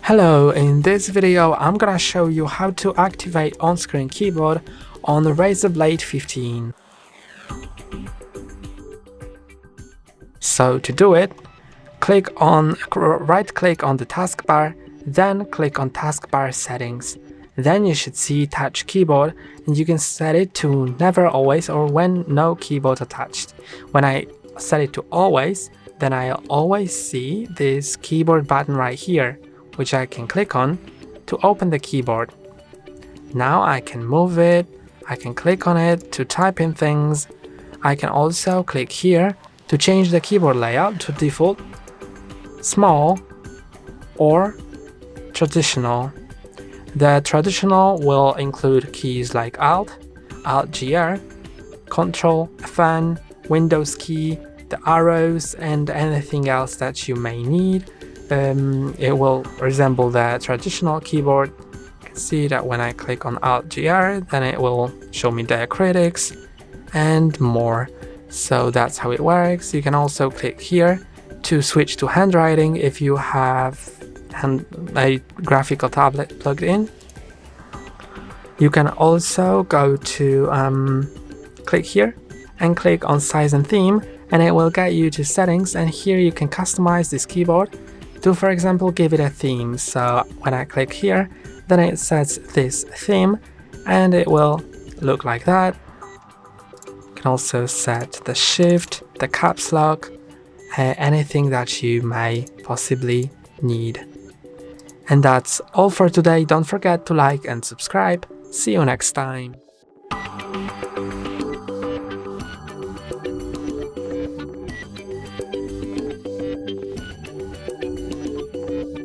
Hello, in this video I'm gonna show you how to activate on-screen keyboard on the RAZER Blade 15. So to do it, right click on the taskbar, then click on taskbar settings. Then you should see touch keyboard and you can set it to never always or when no keyboard attached. When I set it to always, then I'll always see this keyboard button right here, which I can click on to open the keyboard. Now I can move it, I can click on it to type in things. I can also click here to change the keyboard layout to default, small, or traditional. The traditional will include keys like Alt, Alt-GR, Control, Fan, Windows key, the arrows, and anything else that you may need. It will resemble the traditional keyboard. You can see that when I click on Alt-GR, then it will show me diacritics and more. So that's how it works. You can also click here to switch to handwriting if you have a graphical tablet plugged in. You can also go to click here and click on size and theme, and it will get you to settings, and here you can customize this keyboard to, for example, give it a theme. So when I click here, then it sets this theme and it will look like that. You can also set the shift, the caps lock, anything that you may possibly need. And that's all for today. Don't forget to like and subscribe. See you next time.